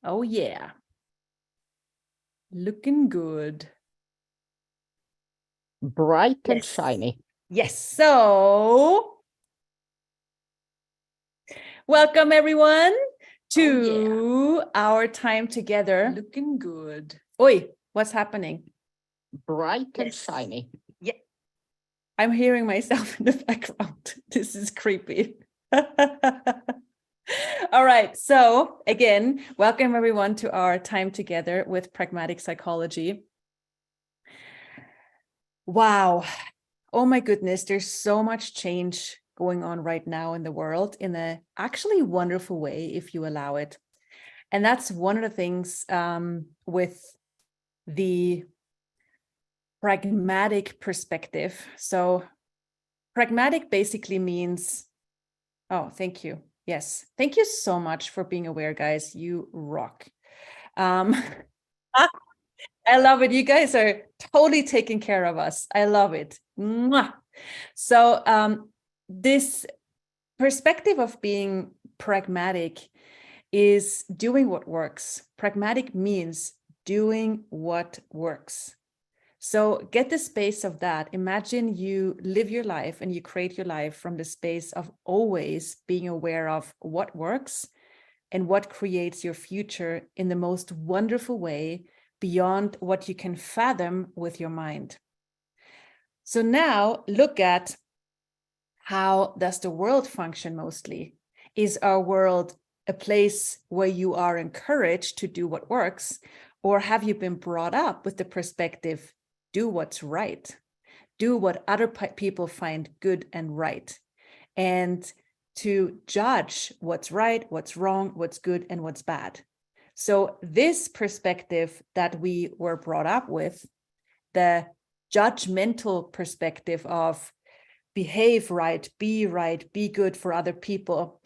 Oh yeah. Looking good. Bright and shiny. Yes. So welcome everyone to our time together. Looking good. Oi, what's happening? Bright and shiny. Yeah. I'm hearing myself in the background. This is creepy. All right. So again, welcome everyone to our time together with Pragmatic Psychology. Wow. Oh my goodness. There's so much change going on right now in the world in a actually wonderful way, if you allow it. And that's one of the things with the pragmatic perspective. So pragmatic basically means, oh, thank you. Yes. Thank you so much for being aware, guys. You rock. I love it. You guys are totally taking care of us. I love it. Mwah. So this perspective of being pragmatic is doing what works. Pragmatic means doing what works. So get the space of that. Imagine you live your life and you create your life from the space of always being aware of what works and what creates your future in the most wonderful way beyond what you can fathom with your mind. So now look at how does the world function mostly? Is our world a place where you are encouraged to do what works? Or have you been brought up with the perspective, do what's right, do what other people find good and right, and to judge what's right, what's wrong, what's good, and what's bad. So this perspective that we were brought up with, the judgmental perspective of behave right, be good for other people,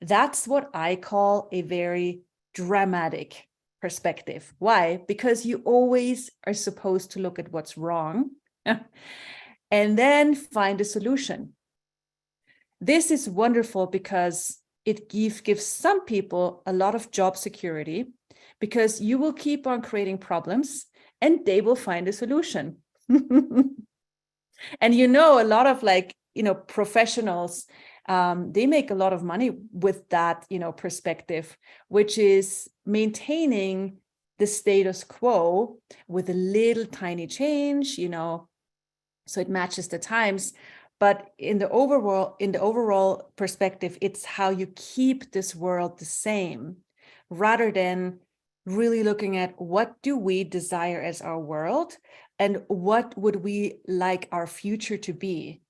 that's what I call a very dramatic perspective. Why? Because you always are supposed to look at what's wrong and then find a solution. This is wonderful because it gives some people a lot of job security, because you will keep on creating problems and they will find a solution. And a lot of professionals, they make a lot of money with that, perspective, which is maintaining the status quo with a little tiny change, so it matches the times. But in the overall perspective, it's how you keep this world the same, rather than really looking at what do we desire as our world and what would we like our future to be,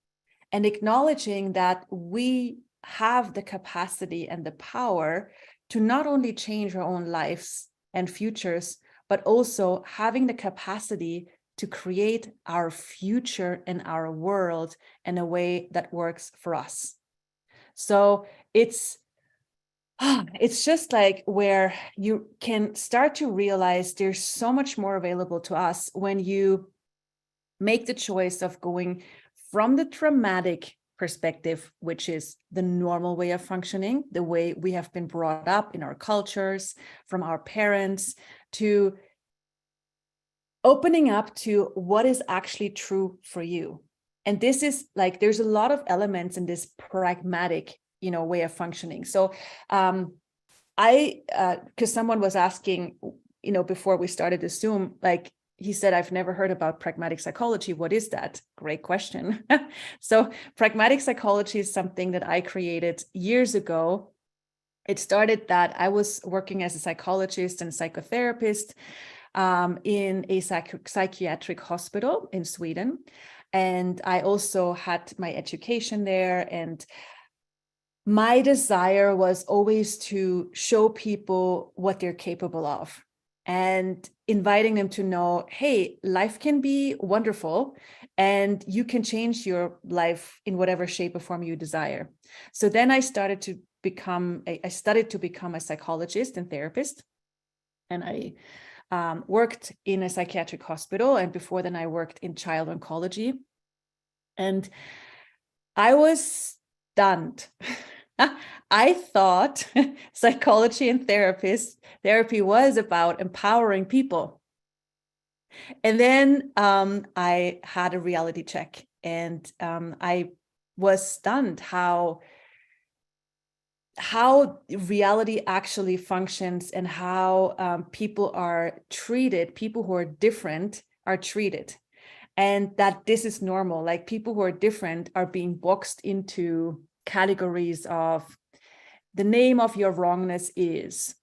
and acknowledging that we have the capacity and the power to not only change our own lives and futures, but also having the capacity to create our future and our world in a way that works for us. So it's just like where you can start to realize there's so much more available to us when you make the choice of going from the dramatic perspective, which is the normal way of functioning, the way we have been brought up in our cultures, from our parents, to opening up to what is actually true for you. And this is there's a lot of elements in this pragmatic, way of functioning. So because someone was asking, before we started the Zoom, he said, I've never heard about pragmatic psychology. What is that? Great question. So pragmatic psychology is something that I created years ago. It started that I was working as a psychologist and psychotherapist in a psychiatric hospital in Sweden. And I also had my education there. And my desire was always to show people what they're capable of and inviting them to know, hey, life can be wonderful and you can change your life in whatever shape or form you desire. So then I studied to become a psychologist and therapist. And I worked in a psychiatric hospital. And before then I worked in child oncology. And I was stunned I thought psychology and therapy was about empowering people. And then I had a reality check, and I was stunned how reality actually functions, and how people are treated, people who are different are treated, and that this is normal. Like, people who are different are being boxed into categories of, the name of your wrongness is,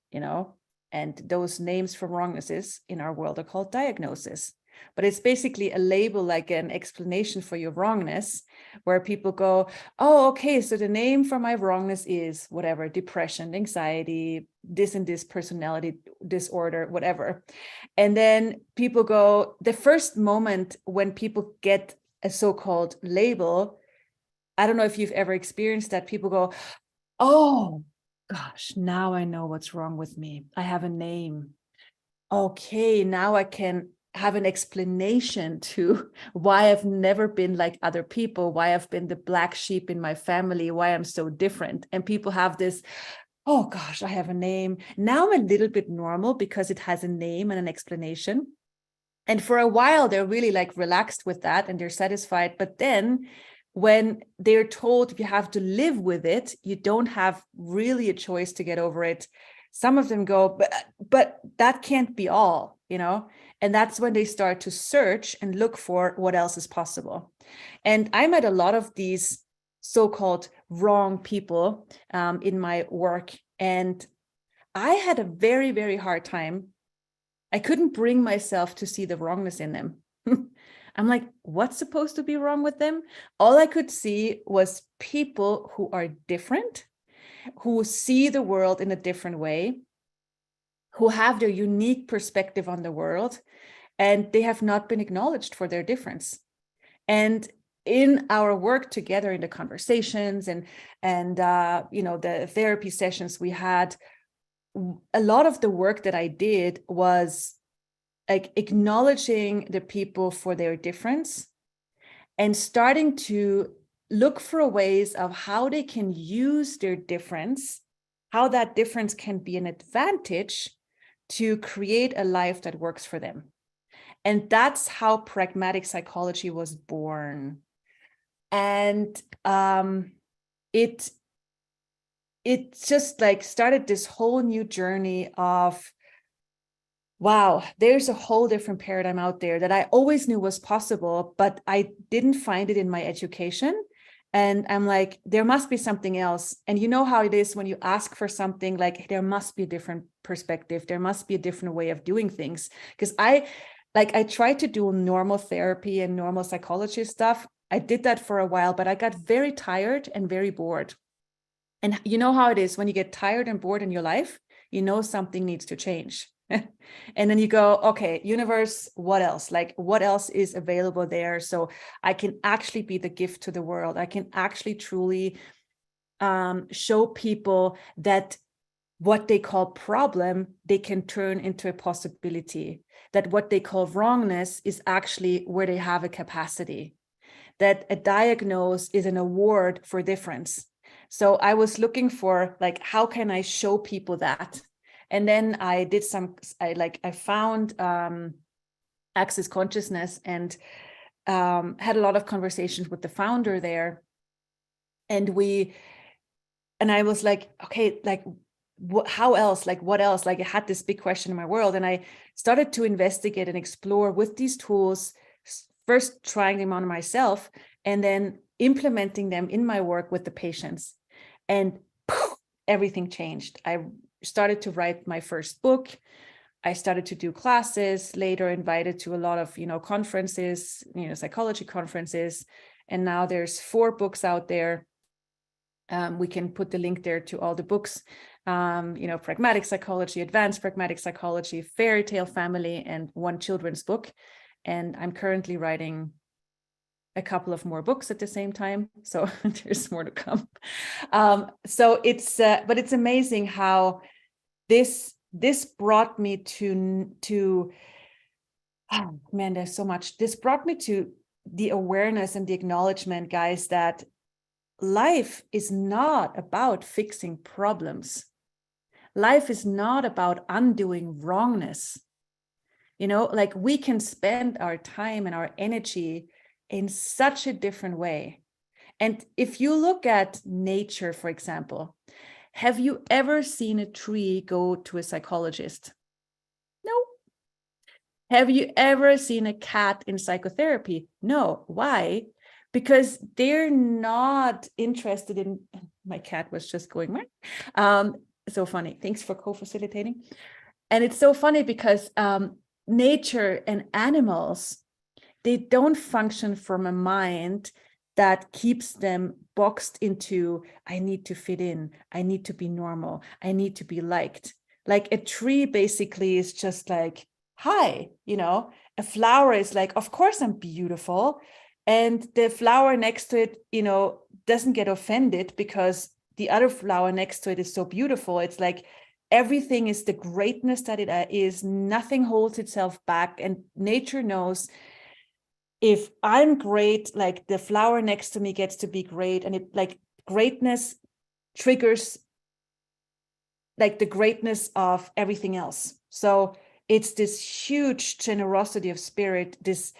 and those names for wrongnesses in our world are called diagnosis. But it's basically a label, like an explanation for your wrongness, where people go, oh, okay, so the name for my wrongness is whatever, depression, anxiety, this and this personality disorder, whatever. And then people go, the first moment when people get a so-called label, I don't know if you've ever experienced that, people go, oh gosh, now I know what's wrong with me. I have a name. Okay, now I can have an explanation to why I've never been like other people, why I've been the black sheep in my family, why I'm so different. And people have this, oh gosh, I have a name. Now I'm a little bit normal because it has a name and an explanation. And for a while, they're really like relaxed with that and they're satisfied. But then when they're told you have to live with it, you don't have really a choice to get over it. Some of them go, but that can't be all, and that's when they start to search and look for what else is possible. And I met a lot of these so-called wrong people in my work, and I had a very, very hard time. I couldn't bring myself to see the wrongness in them. I'm like, what's supposed to be wrong with them? All I could see was people who are different, who see the world in a different way, who have their unique perspective on the world, and they have not been acknowledged for their difference. And in our work together, in the conversations and the therapy sessions we had, a lot of the work that I did was like acknowledging the people for their difference and starting to look for ways of how they can use their difference, how that difference can be an advantage to create a life that works for them. And that's how pragmatic psychology was born. And it just like started this whole new journey of, wow, there's a whole different paradigm out there that I always knew was possible, but I didn't find it in my education. And I'm like, there must be something else. And you know how it is when you ask for something, like there must be a different perspective. There must be a different way of doing things. Because I tried to do normal therapy and normal psychology stuff. I did that for a while, but I got very tired and very bored. And you know how it is when you get tired and bored in your life, something needs to change. And then you go, okay, universe, what else? Like, what else is available there? So I can actually be the gift to the world. I can actually truly show people that what they call problem, they can turn into a possibility. That what they call wrongness is actually where they have a capacity. That a diagnose is an award for difference. So I was looking for, like, how can I show people that? And then I did I found Access Consciousness and had a lot of conversations with the founder there. And I was like, okay, like, how else? Like, what else? Like, I had this big question in my world. And I started to investigate and explore with these tools, first trying them on myself and then implementing them in my work with the patients. And poof, everything changed. I started to write my first book. I started to do classes, later invited to a lot of, conferences, psychology conferences. And now there's 4 books out there. We can put the link there to all the books, Pragmatic Psychology, Advanced Pragmatic Psychology, Fairy Tale Family, and 1 children's book. And I'm currently writing a couple of more books at the same time. So there's more to come. So it's, but it's amazing how this brought me to, oh man, there's so much. This brought me to the awareness and the acknowledgement, guys, that life is not about fixing problems. Life is not about undoing wrongness. You know, like we can spend our time and our energy in such a different way. And if you look at nature, for example, have you ever seen a tree go to a psychologist? No. Have you ever seen a cat in psychotherapy? No. Why? Because they're not interested in, my cat was just going, so funny. Thanks for co-facilitating. And it's so funny because nature and animals, they don't function from a mind that keeps them boxed into, I need to fit in, I need to be normal, I need to be liked. Like a tree basically is just like, hi, you know, a flower is like, of course I'm beautiful. And the flower next to it, you know, doesn't get offended because the other flower next to it is so beautiful. It's like everything is the greatness that it is. Nothing holds itself back. And nature knows if I'm great, like the flower next to me gets to be great. And it like greatness triggers like the greatness of everything else. So it's this huge generosity of spirit, this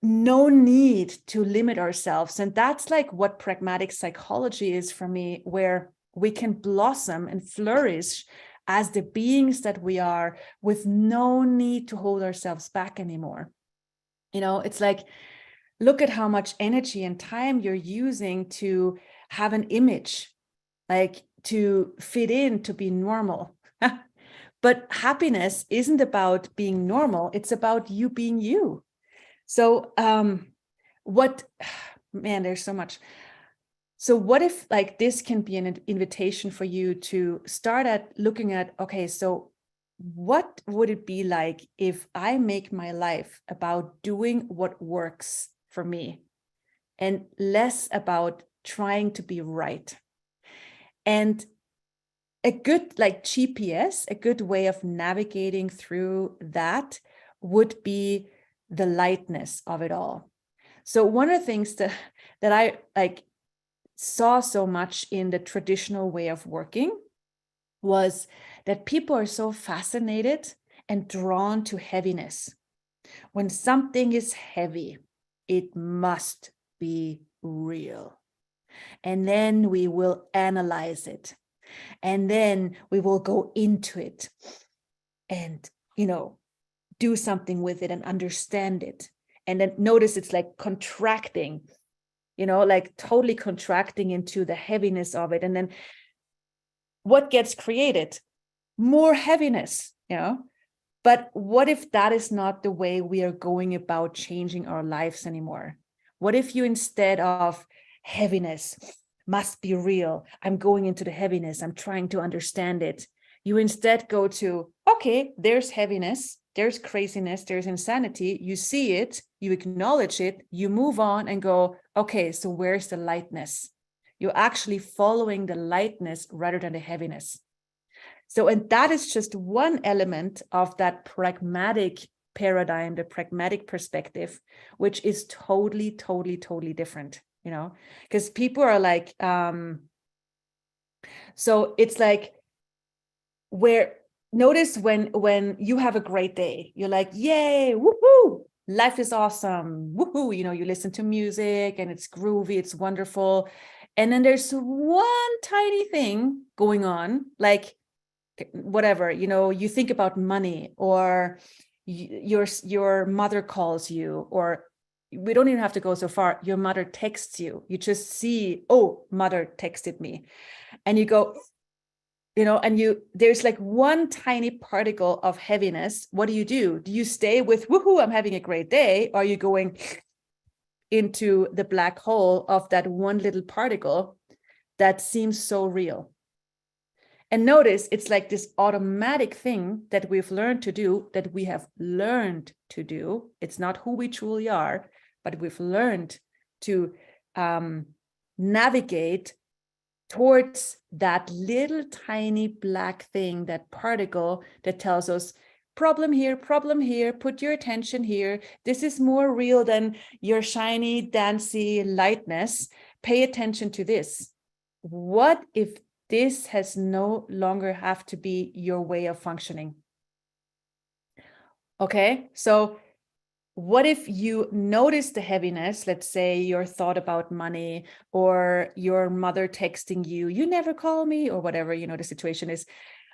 no need to limit ourselves. And that's like what pragmatic psychology is for me, where we can blossom and flourish as the beings that we are with no need to hold ourselves back anymore. You know, it's like, look at how much energy and time you're using to have an image, like to fit in, to be normal. But happiness isn't about being normal. It's about you being you. So man, there's so much. So what if like this can be an invitation for you to start at looking at, okay, so what would it be like if I make my life about doing what works for me and less about trying to be right? And a good like GPS, a good way of navigating through that would be the lightness of it all. So one of the things that I like saw so much in the traditional way of working was that people are so fascinated and drawn to heaviness. When something is heavy, it must be real. And then we will analyze it. And then we will go into it and, you know, do something with it and understand it. And then notice it's like contracting, you know, like totally contracting into the heaviness of it. And then what gets created? More heaviness, you know. But what if that is not the way we are going about changing our lives anymore? What if you, instead of heaviness, must be real, I'm going into the heaviness, I'm trying to understand it, you instead go to, okay, there's heaviness, there's craziness, there's insanity, you see it, you acknowledge it, you move on and go, okay, so where's the lightness? You're actually following the lightness rather than the heaviness. So, and that is just one element of that pragmatic paradigm, the pragmatic perspective, which is totally, totally, totally different, you know, because people are like, so it's like, where notice when you have a great day, you're like, yay, woohoo, life is awesome, woohoo, you know, you listen to music and it's groovy, it's wonderful. And then there's one tiny thing going on, like whatever, you know, you think about money, or your mother calls you, or we don't even have to go so far, your mother texts you, you just see, oh, mother texted me, and you go, you know, and there's like one tiny particle of heaviness. What do? Do you stay with, woohoo, I'm having a great day? Or are you going into the black hole of that one little particle that seems so real? And notice it's like this automatic thing that we've learned to do, that we have learned to do. It's not who we truly are, but we've learned to navigate towards that little tiny black thing, that particle that tells us, problem here, put your attention here. This is more real than your shiny, dancy lightness. pay attention to this. What if this has no longer have to be your way of functioning? Okay, so what if you notice the heaviness, let's say your thought about money, or your mother texting you, you never call me, or whatever, the situation is,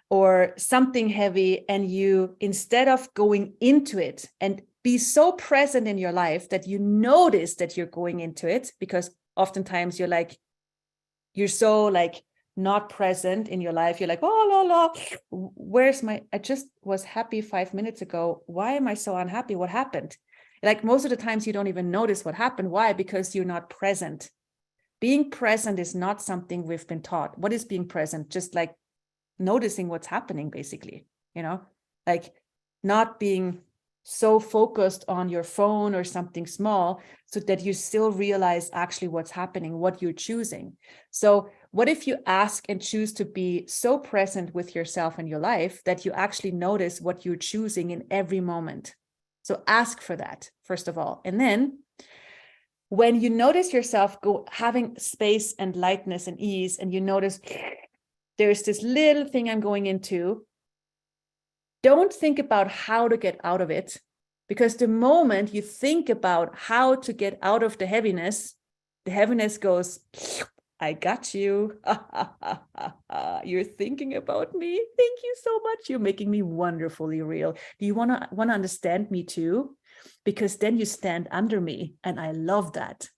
or something heavy, and you, instead of going into it and be so present in your life that you notice that you're going into it, because oftentimes you're so not present in your life. You're like, oh, la, la, I just was happy 5 minutes ago. Why am I so unhappy? What happened? Like most of the times you don't even notice what happened. Why? Because you're not present. Being present is not something we've been taught. What is being present? Just like noticing what's happening, basically, like not being so focused on your phone or something small, so that you still realize actually what's happening, what you're choosing. So what if you ask and choose to be so present with yourself and your life that you actually notice what you're choosing in every moment? So ask for that, first of all. And then when you notice yourself having space and lightness and ease, and you notice there's this little thing I'm going into, don't think about how to get out of it, because the moment you think about how to get out of the heaviness goes, I got you. You're thinking about me. Thank you so much. You're making me wonderfully real. Do you want to understand me too? Because then you stand under me, and I love that.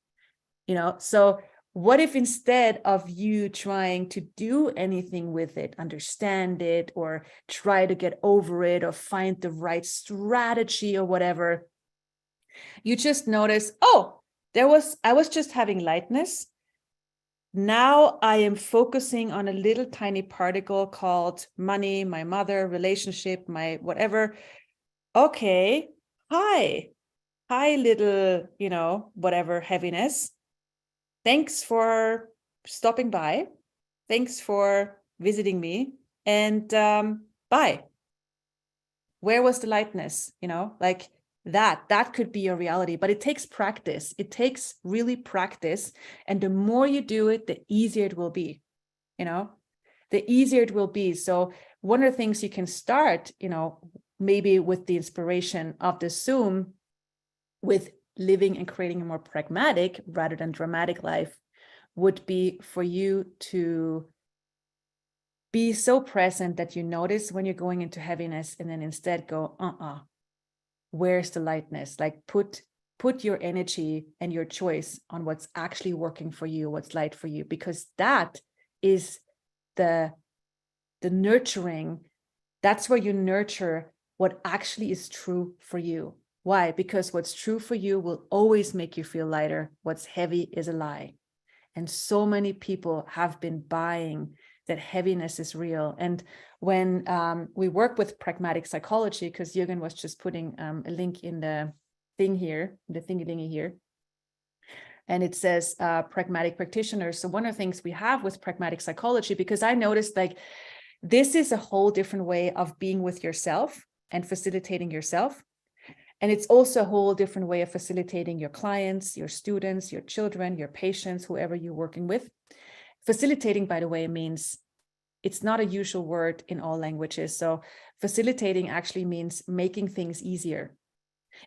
So what if instead of you trying to do anything with it, understand it, or try to get over it, or find the right strategy or whatever, you just notice, oh, I was just having lightness. Now I am focusing on a little tiny particle called money, my mother, relationship, my whatever. Okay. Hi, little, whatever heaviness. Thanks for stopping by. Thanks for visiting me. And bye. Where was the lightness? Like that could be your reality, but it takes practice. It takes really practice. And the more you do it, the easier it will be, the easier it will be. So one of the things you can start, maybe with the inspiration of the Zoom, with living and creating a more pragmatic rather than dramatic life, would be for you to be so present that you notice when you're going into heaviness, and then instead go, where's the lightness? Like put your energy and your choice on what's actually working for you, what's light for you, because that is the nurturing. That's where you nurture what actually is true for you. Why? Because what's true for you will always make you feel lighter. What's heavy is a lie. And so many people have been buying that heaviness is real. And when we work with pragmatic psychology, because Jürgen was just putting a link in the thing here, the thingy here, and it says pragmatic practitioner. So one of the things we have with pragmatic psychology, because I noticed this is a whole different way of being with yourself and facilitating yourself. And it's also a whole different way of facilitating your clients, your students, your children, your patients, whoever you're working with. Facilitating, by the way, means it's not a usual word in all languages. So facilitating actually means making things easier.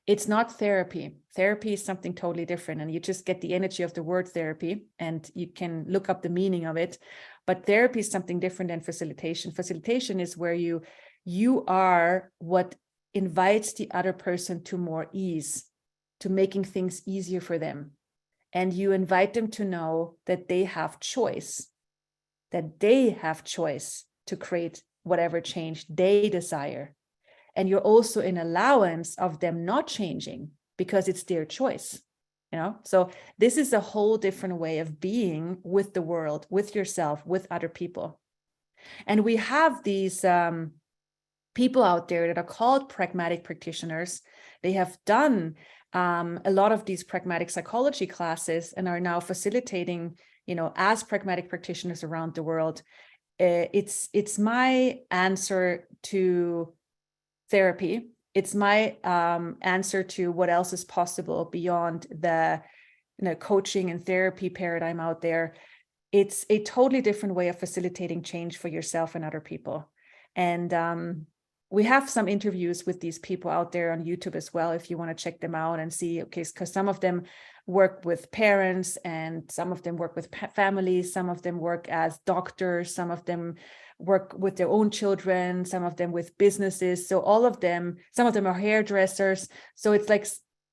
It's not therapy. Therapy is something totally different. And you just get the energy of the word therapy and you can look up the meaning of it. But therapy is something different than facilitation. Facilitation is where you are what invites the other person to more ease, to making things easier for them. And you invite them to know that they have choice, to create whatever change they desire. And you're also in allowance of them not changing because it's their choice. So this is a whole different way of being with the world, with yourself, with other people. And we have these people out there that are called pragmatic practitioners. They have done a lot of these pragmatic psychology classes and are now facilitating, as pragmatic practitioners around the world. It's my answer to therapy. It's my answer to what else is possible beyond the coaching and therapy paradigm out there, it's a totally different way of facilitating change for yourself and other people. And we have some interviews with these people out there on YouTube as well, if you want to check them out and see, okay, because some of them work with parents and some of them work with families, some of them work as doctors, some of them work with their own children, some of them with businesses. So all of them, some of them are hairdressers. So it's like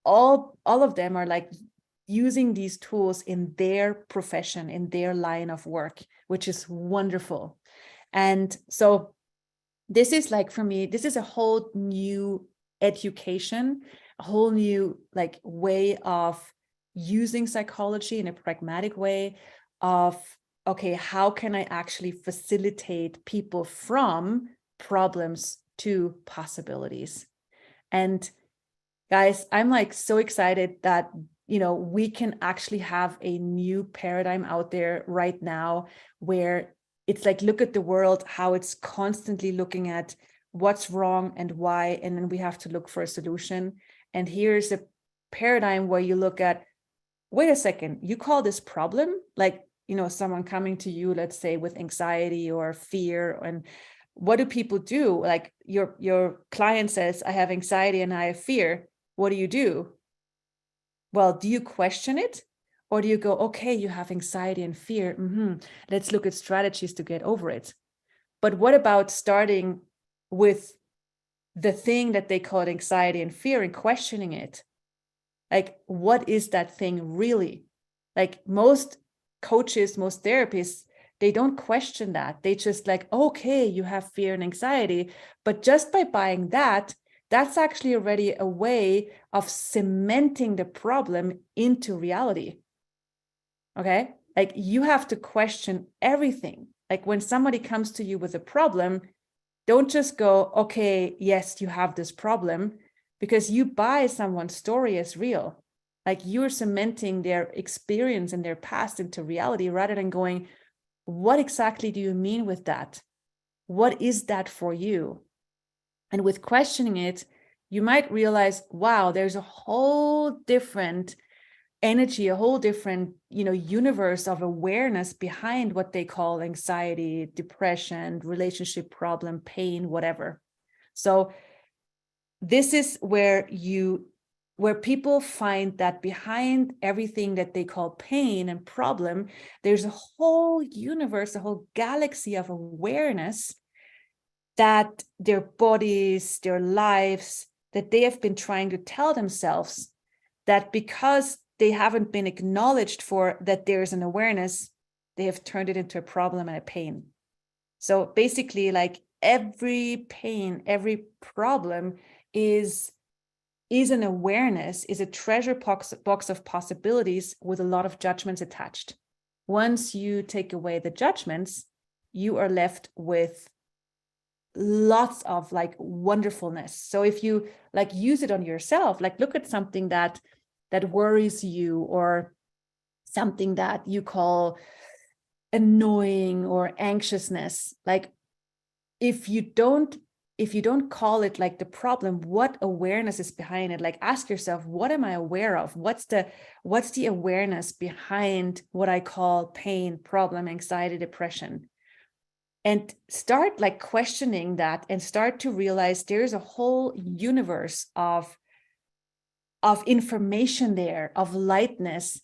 all of them are like using these tools in their profession, in their line of work, which is wonderful. And so this is like, for me, this is a whole new education, a whole new like way of using psychology in a pragmatic way of, okay, how can I actually facilitate people from problems to possibilities? And guys, I'm like so excited that, we can actually have a new paradigm out there right now where it's like, look at the world, how it's constantly looking at what's wrong and why, and then we have to look for a solution. And here's a paradigm where you look at, wait a second, you call this problem? Like, someone coming to you, let's say with anxiety or fear, and what do people do? Like your client says, I have anxiety and I have fear. What do you do? Well, do you question it? Or do you go, okay, you have anxiety and fear. Let's look at strategies to get over it. But what about starting with the thing that they call anxiety and fear and questioning it? Like, what is that thing really? Like most coaches, most therapists, they don't question that. They just like, okay, you have fear and anxiety. But just by buying that, that's actually already a way of cementing the problem into reality. Okay? Like you have to question everything. Like when somebody comes to you with a problem, don't just go, okay, yes, you have this problem, because you buy someone's story as real. Like you're cementing their experience and their past into reality rather than going, what exactly do you mean with that? What is that for you? And with questioning it, you might realize, wow, there's a whole different energy, a whole different, universe of awareness behind what they call anxiety, depression, relationship problem, pain, whatever. So this is where people find that behind everything that they call pain and problem, there's a whole universe, a whole galaxy of awareness that their bodies, their lives, that they have been trying to tell themselves that because they haven't been acknowledged for that there's an awareness, they have turned it into a problem and a pain. So basically, like every pain, every problem is an awareness, is a treasure box of possibilities with a lot of judgments attached. Once you take away the judgments, you are left with lots of like wonderfulness. So if you like use it on yourself, like look at something that worries you, or something that you call annoying or anxiousness. Like if you don't call it like the problem, what awareness is behind it? Like ask yourself, what am I aware of? What's the awareness behind what I call pain, problem, anxiety, depression? And start like questioning that and start to realize there's a whole universe of information there, of lightness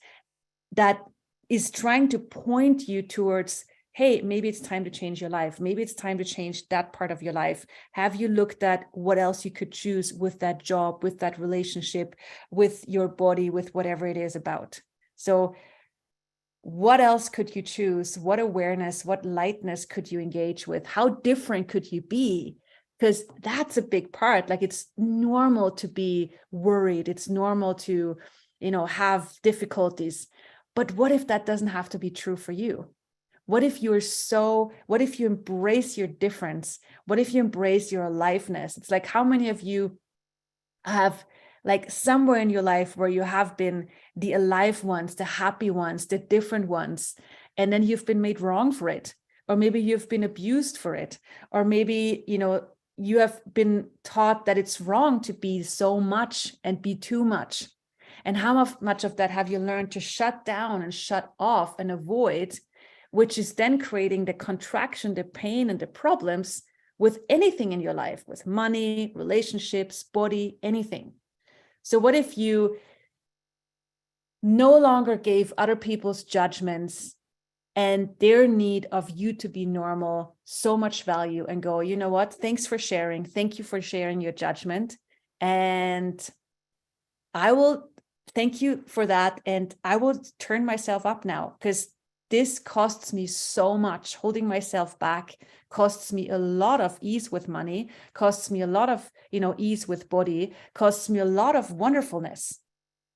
that is trying to point you towards, hey, maybe it's time to change your life. Maybe it's time to change that part of your life. Have you looked at what else you could choose with that job, with that relationship, with your body, with whatever it is about? So what else could you choose? What awareness, what lightness could you engage with? How different could you be? Because that's a big part. Like it's normal to be worried. It's normal to, have difficulties. But what if that doesn't have to be true for you? What if you embrace your difference? What if you embrace your aliveness? It's like, how many of you have like somewhere in your life where you have been the alive ones, the happy ones, the different ones, and then you've been made wrong for it, or maybe you've been abused for it, or maybe, you have been taught that it's wrong to be so much and be too much. And how much of that have you learned to shut down and shut off and avoid, which is then creating the contraction, the pain, and the problems with anything in your life, with money, relationships, body, anything. So what if you no longer gave other people's judgments and their need of you to be normal so much value, and go, you know what, thanks for sharing. Thank you for sharing your judgment. And I will thank you for that. And I will turn myself up now, because this costs me so much. Holding myself back costs me a lot of ease with money, costs me a lot of, ease with body, costs me a lot of wonderfulness.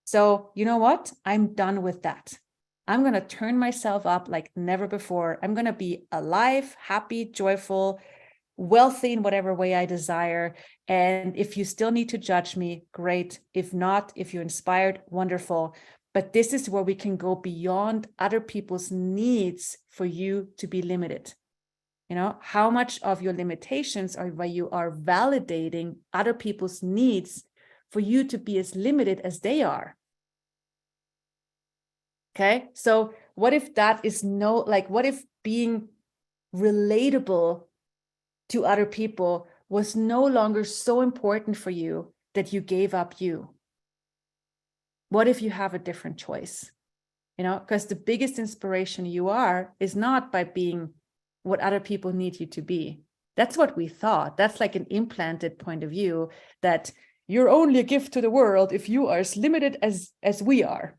So you know what? I'm done with that. I'm going to turn myself up like never before. I'm going to be alive, happy, joyful, wealthy in whatever way I desire. And if you still need to judge me, great. If not, if you're inspired, wonderful. But this is where we can go beyond other people's needs for you to be limited. How much of your limitations are where you are validating other people's needs for you to be as limited as they are. Okay, so what if that is what if being relatable to other people was no longer so important for you that you gave up you? What if you have a different choice? Because the biggest inspiration you are is not by being what other people need you to be. That's what we thought. That's like an implanted point of view, that you're only a gift to the world if you are as limited as we are.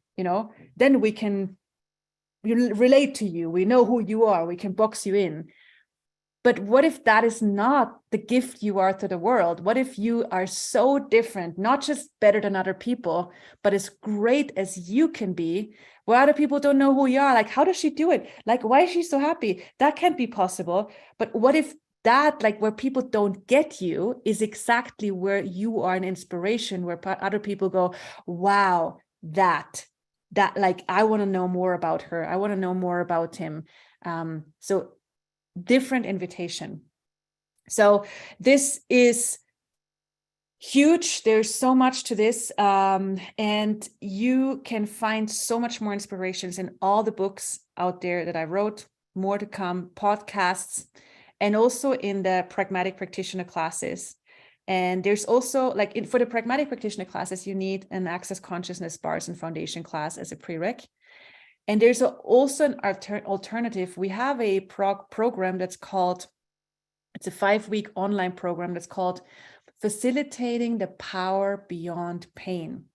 Then we can relate to you. We know who you are. We can box you in. But what if that is not the gift you are to the world? What if you are so different, not just better than other people, but as great as you can be, where other people don't know who you are? Like, how does she do it? Like, why is she so happy? That can't be possible. But what if that, like, where people don't get you, is exactly where you are an inspiration, where other people go, wow, that like, I want to know more about her. I want to know more about him. So different invitation. So this is huge. There's so much to this. And you can find so much more inspirations in all the books out there that I wrote, more to come, podcasts, and also in the Pragmatic Practitioner classes. And there's also, like, for the Pragmatic Practitioner classes, you need an Access Consciousness Bars and Foundation class as a prereq. And there's also an alternative. We have a program that's called, it's a 5-week online program that's called Facilitating the Power Beyond Pain.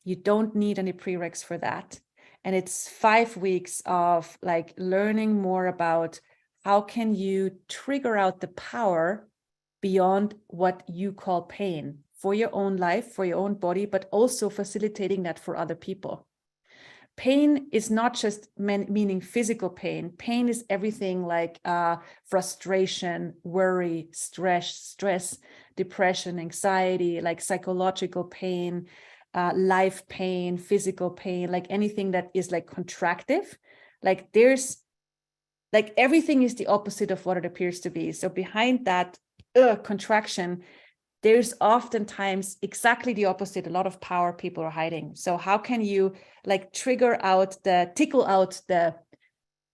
You don't need any prereqs for that. And it's 5 weeks of like learning more about how can you trigger out the power beyond what you call pain for your own life, for your own body, but also facilitating that for other people. Pain is not just meaning physical pain. Pain is everything like frustration, worry, stress, depression, anxiety, like psychological pain, life pain, physical pain, like anything that is like contractive. Like there's like everything is the opposite of what it appears to be. So behind that contraction, there's oftentimes exactly the opposite, a lot of power people are hiding. So how can you like tickle out the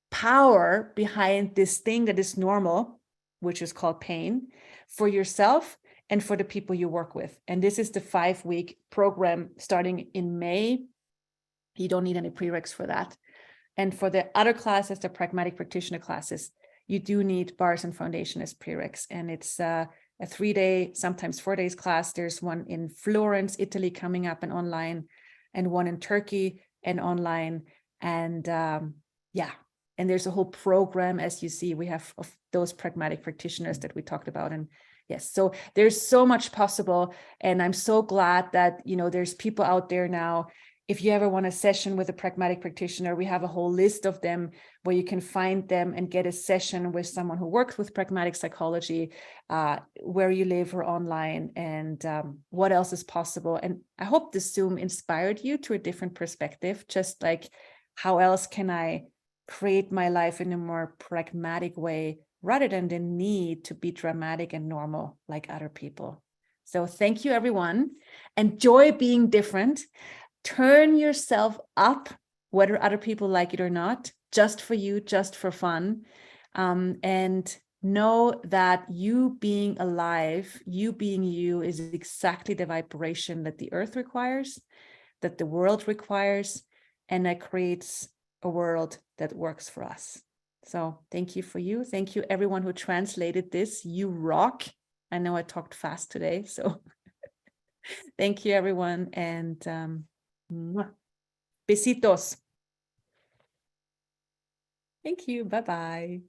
power behind this thing that is normal, which is called pain, for yourself and for the people you work with? And this is the 5-week program starting in May. You don't need any prereqs for that. And for the other classes, the Pragmatic Practitioner classes, you do need Bars and Foundation as prereqs. And it's a 3-day, sometimes 4 days class. There's one in Florence, Italy coming up and online, and one in Turkey and online. And and there's a whole program, as you see, we have of those pragmatic practitioners that we talked about. And yes, so there's so much possible. And I'm so glad that, there's people out there now. If you ever want a session with a pragmatic practitioner, we have a whole list of them where you can find them and get a session with someone who works with pragmatic psychology, where you live or online, and what else is possible. And I hope this Zoom inspired you to a different perspective, just like how else can I create my life in a more pragmatic way rather than the need to be dramatic and normal like other people. So thank you, everyone. Enjoy being different. turn yourself up, whether other people like it or not, just for you, just for fun. And know that you being alive, you being you, is exactly the vibration that the earth requires, that the world requires, and that creates a world that works for us. So thank you for you. Thank you everyone who translated this. You rock. I know I talked fast today, so thank you everyone, and besitos. Thank you. Bye-bye.